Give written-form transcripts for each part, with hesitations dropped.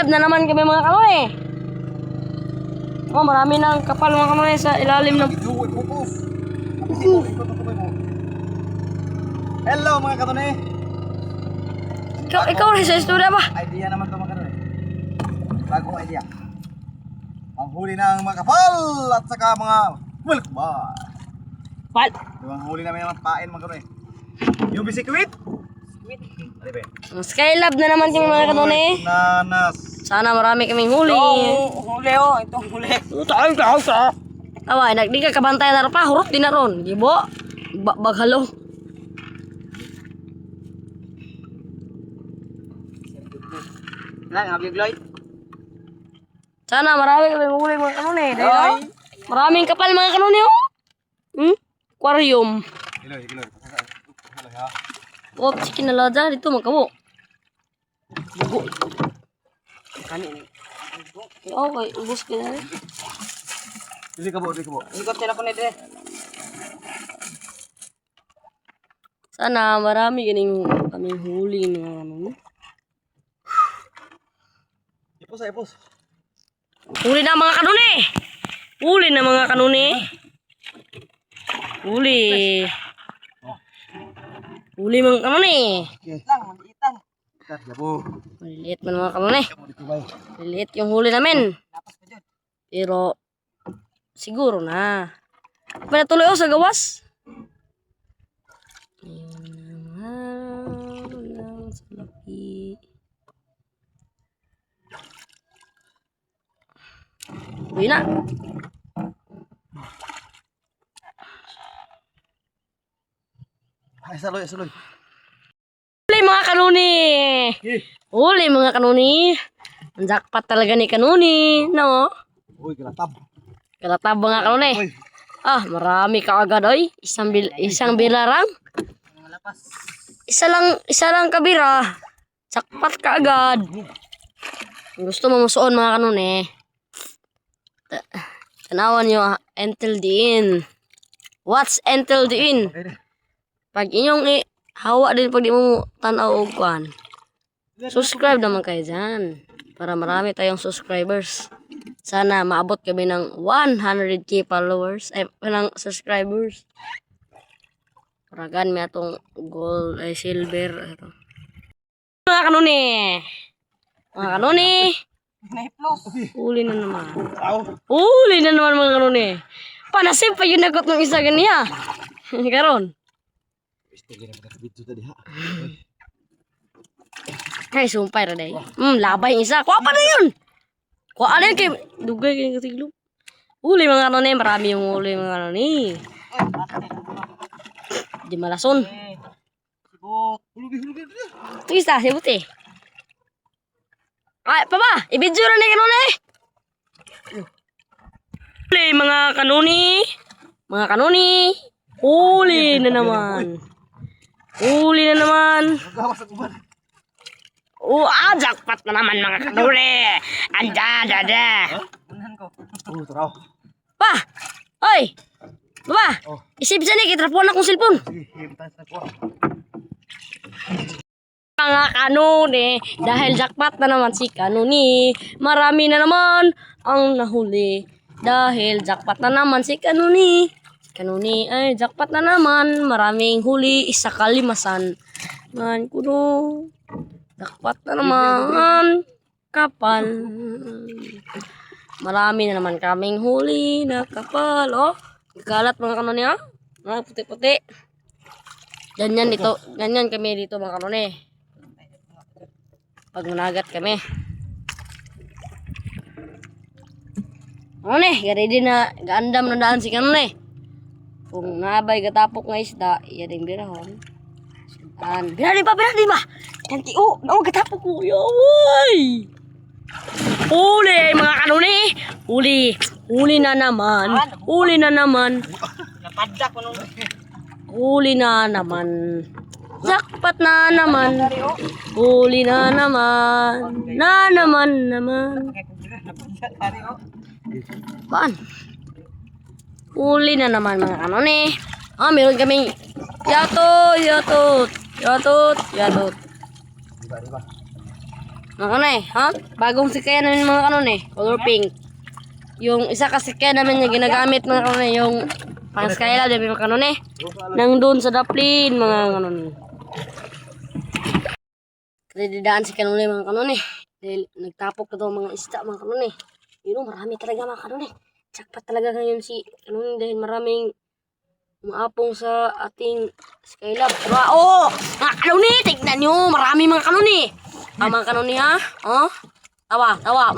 Skylab na naman kami mga kanone. Oh, marami nang kapal mga kanone sa ilalim ng... Hello mga kanone. Ikaw rin sa istorya ba? Idea naman to mga kanone. Bagong idea. Ang huli ng mga kapal at saka mga milk bar. Pal. Yung huli namin ng pain mga kanone. Yung bisikwit. Skylab na naman kami mga kanone. Nanas. Sana marami kaming huli. Huli oh, itong huli. Tawa, nagdi ka kabantay na pa, hurot din na ron. Gibo. Baghalo. Lang, abig Lloyd. Sana marami kaming huli mga kanone. Dahil maraming kapal mga kanone oh. Aquarium. Iloy. Oh, chicken na lada dito magkabo. Bugo. Kanin. Okay, ubos ka na rin. Dili ka bo. Ikot sila ko nito. Sana marami kaming huli mga ano. Ipos. Huli na mga kanune. Huli mga kanune. Lang, maliitan. Yabo. Maliliit man mga kanune. Maliliit yung huli namin. Pero siguro na. Pinatuloy ako sa gawas. Ayun naman. Sa laki. Uwi na. Ay, saloy. Huli mga kanuni. Huli mga kanuni. Ang jackpot talaga ni kanuni. No? Uy, kalatab. Kalatab mga kanuni. Ah, marami ka agad oy. Isang bilarang. Isa lang kabira. Jackpot ka agad. Gusto mo musuon mga kanuni. Tanawan nyo until the end. What's until the end? Pag inyong hawa din pag di mo tanaw og kwan. Subscribe naman kayo dyan. Para marami tayong subscribers. Sana maabot kami ng 100k followers. Ay, ng subscribers. Paragan may atong gold ay silver. Mga kanuni. Huli na naman. Huli na naman mga kanuni. Panasip pa yun nagot ng isa ganiya. Karon. Ay, sumpay ra day. Labay isa. Kuha pa na yun. Kuha na yun kay dugay kay katiglo. Huli mga kanuni. Marami yung huli mga kanuni. Di malason. Ito isa, sibot eh. Ay, papa, ibidyo na ni kanuni. Huli mga kanuni. Mga kanuni. Huli na naman. Huli na naman. Jackpot na naman mga kanuni. Anda. Pa! Oy! Baba! Isip siya ni, kitrapuan akong cellphone. Mga kanuni, dahil jackpot na naman si kanuni. Marami na naman ang nahuli. Dahil jackpot na naman si kanuni. Kanuni ay jackpot na naman. Maraming huli, isa kalimasan. Man kuno. Jackpot na naman. Kapal. Marami na naman kaming huli na kapal. Oh, galat mga kanuni ha. Mga puti-puti. Ganyan kami dito mga kanuni. Pag managat kami. Ano gari din na gaandam na daan si kanuni. Kung nabay katapok nga isda, iya ding birahon. Birali ba? Kanti katapok ko. Yaway! Huli mga kanuni. Huli na naman. Huli na naman. Jackpot na naman. Huli na naman. naman. Baan? Huli na naman mga kanuni. Meron kaming yatot. Diba? Mga kanunay, ha? Bagong sikayan namin mga kanunay. Color pink. Yung isa kasi kaya namin yung ginagamit mga kanunay. Yung pang skylab din mga kanunay. Nang doon sa daplin mga kanunay. Kadidaan si kanunay mga kanunay. Dahil nagtapok na daw mga isda mga kanunay. Yun o, marami talaga mga kanunay. Jackpot talaga ngayon si kanunay dahil maraming umaapong sa ating skylab. Oo! Mga kanunay, tignan nyo. Marami mga kanunay. Mga kanunay ha? Oh? Tawa, tawa.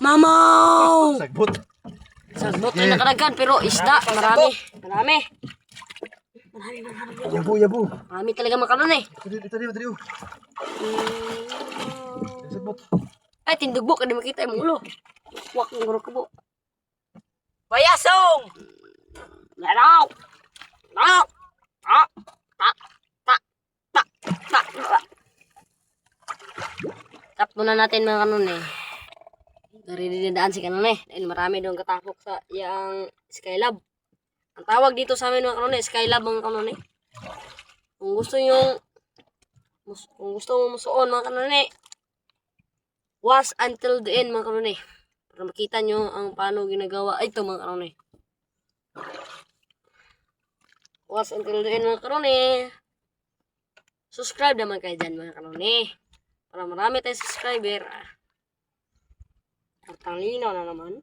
Mamaw! Sagbot. Sagbot na nakadagan pero isda. Marami. Marami. Yabo, yabo. Marami talaga mga kanunay. Dito. Sagbot. Ay, tindugbo. Kada makita yung ulo. Wak ng guro ko po. Payasong! Lalaw! Lalaw! Ta! Ta! Ta! Ta! Ta! Tap muna natin mga kanunay. Dari dinadaan si kanunay. Dahil marami doon katapok sa yung skylab. Ang tawag dito sa amin mga kanunay, skylab mga kanunay. Kung gusto mo musuon mga kanunay, watch until the end mga kanunay. Para makita nyo ang paano ginagawa. Ay, ito mga kanunay. Watch until the end mga kanunay. Subscribe naman kayo dyan mga kanunay. Para marami tayong subscriber. Ang linaw na naman.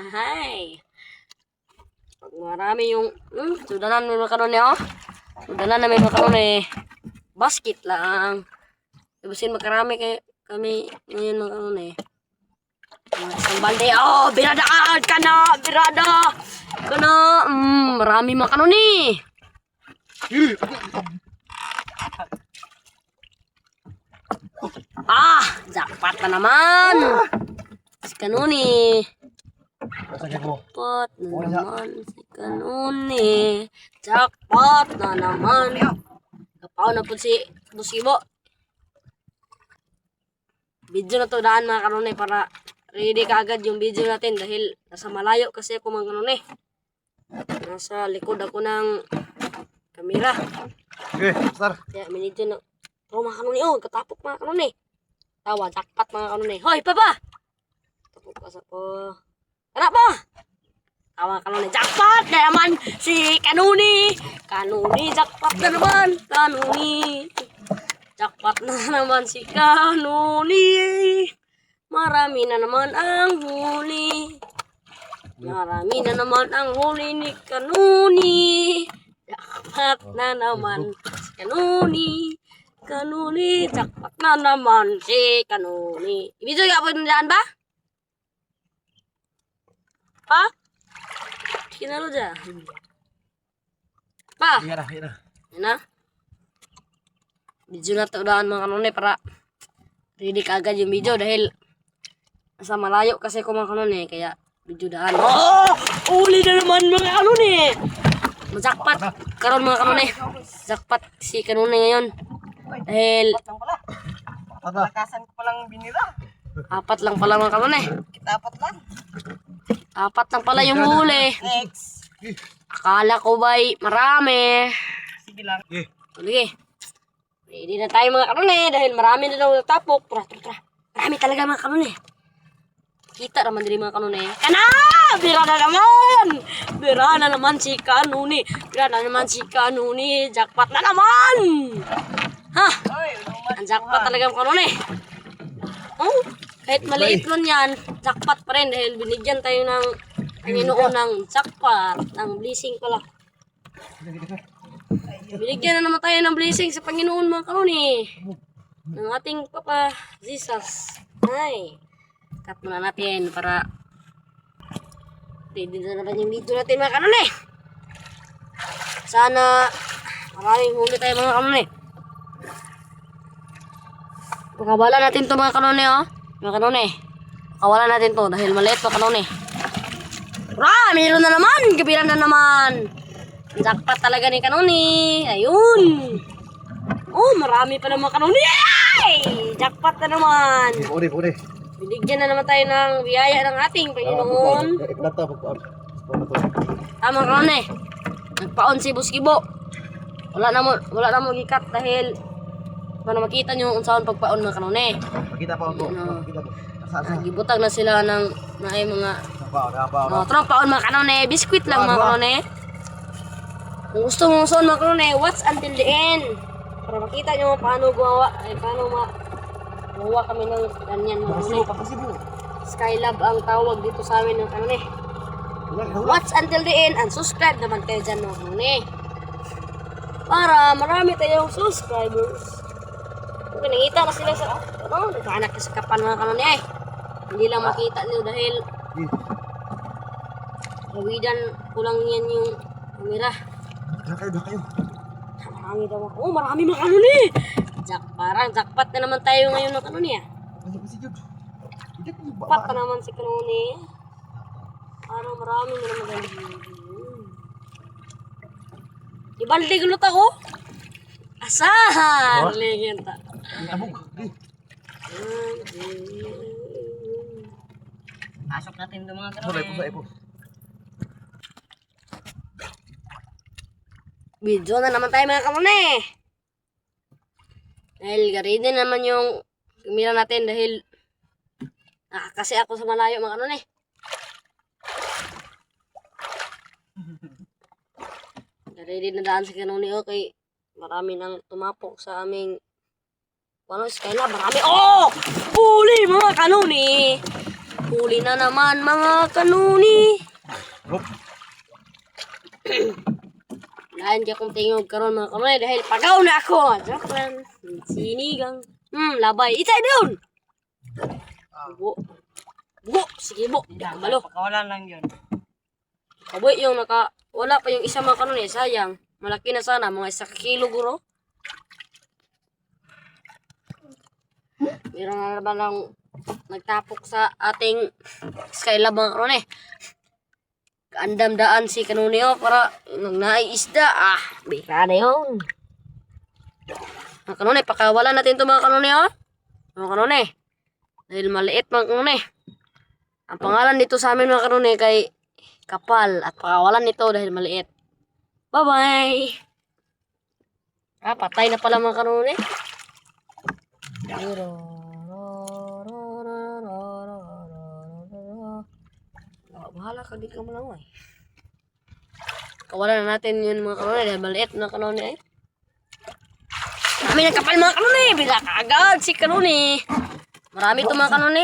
Hay. Pag marami yung sudanan namin mga kanunay oh. Sudanan namin mga kanunay. Basket lang. Ibusin makarami kami ngayon mga kanunay. Isang balde. Oh, biradaan ka na. Birada. Ka na. Marami mga kanunay. Jackpot na naman. Si kanunay. Jackpot na naman si kanunay. Jackpot na naman. Kapaw na po si Busibo. Video na to daan mga kanunay para ready ka agad yung video natin dahil nasa malayo kasi ako mga kanunay. Nasa likod ako ng kamera. Okay, sir. Kaya minidyo na. Oh, mga kanunay, oh, katapok mga kanunay. Tawa, jackpot mga kanunay. Hoy, papa! Tapok ka sa po. Ano pa? Tawa kanunay, jackpot na naman si kanunay. Kanunay, jackpot na naman. Kanunay. Jackpot na naman si kanunay. Marami na naman ang huli. Marami na naman ang huli ni kanunay. Jackpot na naman si kanunay. Kanunay, jackpot na naman si kanunay. Ibigay ka po yung daan ba? Pa? Kinalo dyan. Pa? Hira. Yan na. Video na to daan mga kanunay para ready ka agad yung video dahil nasa malayo kasi ko mga kanunay kaya video daan. Oh! Uli na naman mga kanunay! Jackpot karon mga kanunay. Jackpot si kanunay ngayon. Dahil Lakasan ko palang binira. apat lang pala mga kanunay. Dapat lang. Apat lang pala yung huli. Next. Akala ko ba'y marami. Sige lang. Sige. Ready na tayo mga kanunay dahil marami na daw natapok. Tara. Marami talaga mga kanunay. Kita naman din mga kanunay. Kana! Bira na naman! Bira na naman si kanunay. Bira na naman si kanunay. Jackpot na naman! Ha? Ang jackpot talaga mga kanunay. Oh, kahit maliit man yan, jackpot pa rin dahil binigyan tayo ng Panginoon ng jackpot, ng blessing pala. Binigyan na naman tayo ng blessing sa Panginoon mga kanunay. Ng ating Papa Jesus. Ay, cut muna natin para ready na naman yung video natin mga kanunay. Sana maraming huli tayo mga kanunay. Pakawala natin to mga kanunay oh. Mga kanunay. Pakawala natin to dahil maliit mga kanunay. Mayroon na naman. Kabiran na naman. Jackpot talaga ni kanunay. Ayun. Oh, marami pa naman kanunay. Ay! Jackpot na naman. Puri. Binigyan na naman tayo ng biyaya ng ating Panginoon. Tama kanunay. Nagpaon si Buskibo. Wala na mo gikat dahil Para makita nyo kung saan pagpaon mga kanone. Makita pa ako. Makita po. Asa. Gibutang na sila ng mga Apa. trompaon mga kanone. Biskuit lang mga kanone. Kung gusto mong son mga kanone, watch until the end. Para makita nyo paano gumawa, paano gumawa kami ng ganyan mga kanone. Pakasibo. Skylab ang tawag dito sa amin ng kanone. Watch until the end and subscribe naman kayo dyan mga kanone. Para marami tayong subscribers. Okay, nakita na sila sa nagkaanak sa kapan mga kanone eh. Hindi lang makita nyo dahil gawidan ko lang yan yung camera. Kayo. Marami daw ako. Oh, marami mga kanone eh. Parang jackpot na naman tayo ngayon ng kanone ah. Kasi Jud. Jackpot na naman si kanone. Parang marami na naman ganun. Ibalde gulot ako. Asar! Legenda. Abog. Pasok natin itong mga Sabay kanone. po. Video na naman tayo mga kanone. Dahil gari din naman yung camera natin dahil nakakasi ako sa malayo mga kanone. Gari din na daan sa kanone okay. Marami nang tumapok sa aming Skylab. Marami. Oh! Huli mga kanone. Huli na naman mga kanone. Lain di akong tingog karon mga kanone dahil pagaw na ako. Joke lang. Sinigang. Labay. Itay doon. Bugo. Sige bu. Balo. Pakawalan lang yun. Kaboy yung wala pa yung isa mga kanone. Sayang. Malaki na sana. Mga 1 kilo guro. Meron na naman lang nagtapok sa ating Skylab mga kanone. Kaandam-daan si kanone para nagnaisda. Bika na yun. Mga kanone, pakawalan natin ito mga kanone Mga kanone. Dahil maliit mga kanone. Ang pangalan dito sa amin mga kanone kay Kapal. At pakawalan nito dahil maliit. Bye-bye! Patay na pala mga kanone. Bahala ka, di ka malaway. Kawalan na natin yun mga kanone dahil maliit na kanone eh. Marami ng kapal mga kanone. Bila ka agad si kanone. Marami ito mga kanone.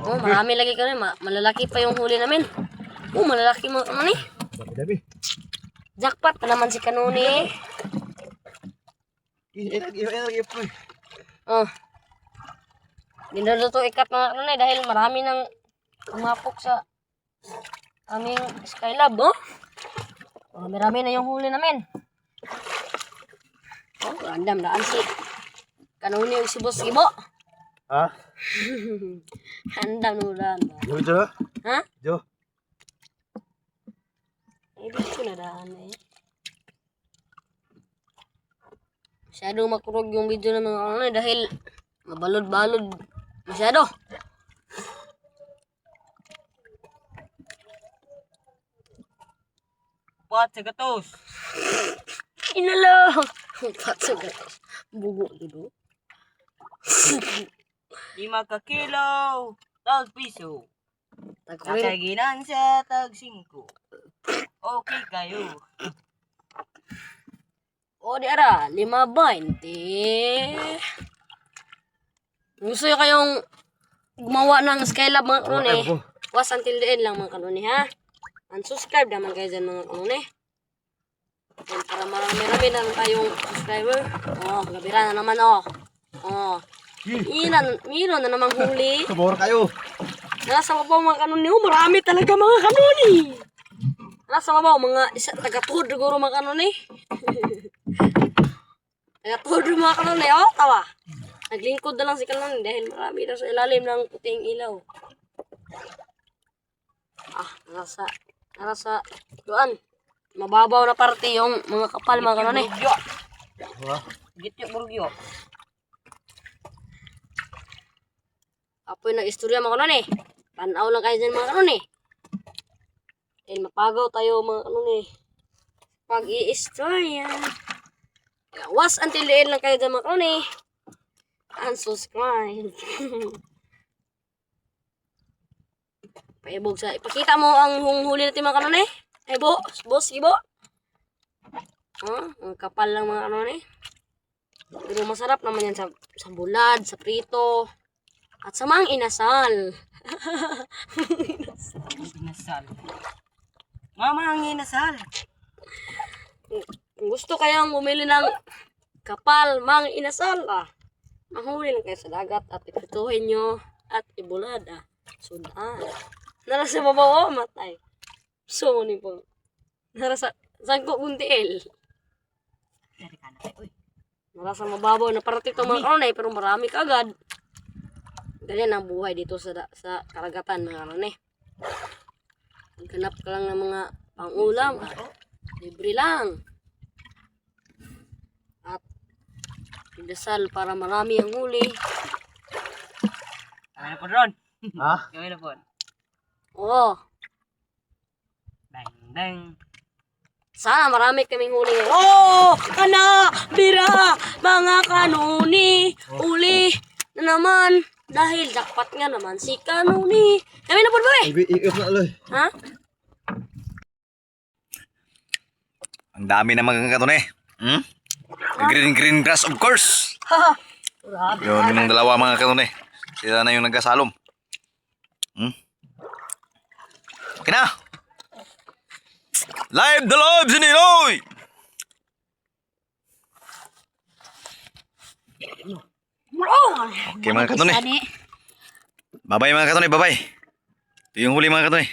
Marami lagi kanone. Malalaki pa yung huli namin. Malalaki mga kanone. Dami. Jackpot pa naman si kanone. Ilagay po. Hindi na ito ikat mga kanone dahil marami nang kumapok sa aming Skylab. Marami na yung huli namin. Random daan si kanone yung si Boss Ibo. Ha? Handam nulan. Jo. Ha? Jo. Hindi ko na daan eh. Masyadong makurog yung video ng mga kanone dahil mabalod-balod masyado. Puat sa gatos. Inalo! Patso gatos. Bugo dito. 5 ka kilo. Tag piso. Tagkulit. Nakaginan siya tag 5. Okay kayo. O di ara, 5.20. Gusto nyo kayong gumawa ng Skylab mga kanone. Was until the end lang mga kanone ha. Unsubscribe naman kayo dyan mga kanone. And para marami-rami na lang tayong subscriber. Gabira na naman Miro na namang huli. Sabor kayo. Nasa mabaw mga kanone. Marami talaga mga kanone. Nasa mabaw mga taga-tuhod siguro mga kanone. Taga-tuhod mga kanone. Tawa. Naglingkod na lang si kanone dahil marami daw sa ilalim ng puting ilaw. Nasa doon. Mababaw na parte yung mga kapal mga kanone. Gityo burgyo. Apoy nag-istorya mga kanone. Tanaw lang kayo dyan mga kanone. Dahil mapagaw tayo mga kanone. Pag-i-istorya. Gawas until the end lang kayo dyan mga kanuni. Unsubscribe. Paibog sa, ipakita mo ang huli natin mga kanuni. Ay boss, ibo. Ang kapal lang mga kanuni. Pero masarap naman yan sa bulad, sa prito, at sa mga inasal. Inasal. Mama, ang inasal. Kung gusto kayang bumili ng kapal, mga inasal, mahuli lang kayo sa dagat at iprituhin nyo at ibulad, sudan. Narasa babaw, matay. So, ni po. Narasa, saan ko kuntiil? Dari ka na tayo. Uy. Narasa mababaw na parating itong mga kanunay, pero marami kagad. Ganyan ang buhay dito sa karagatan mga kanunay. Maghanap ka lang ng mga pang-ulam. Libre lang. At pindasal para marami ang huli. Kami na po, Ron. Ha? Kami na po. Oo. Bang, bang. Sana marami kaming huli. Oh! Kana! Bira! Mga kanuni! Uli na naman. Dahil jackpot nga naman si kanuni. Kami na po ba eh? Iip na aloy. Ha? Ang dami na mga kanuni. Green grass of course. Grabe. Yun yung dalawa mga kanuni. Sila na yung nagkasalom. Okay na. Live the live si Ninoy! Okay mga kanuni. Bye-bye mga kanuni, bye-bye. Ito yung huli mga kanuni.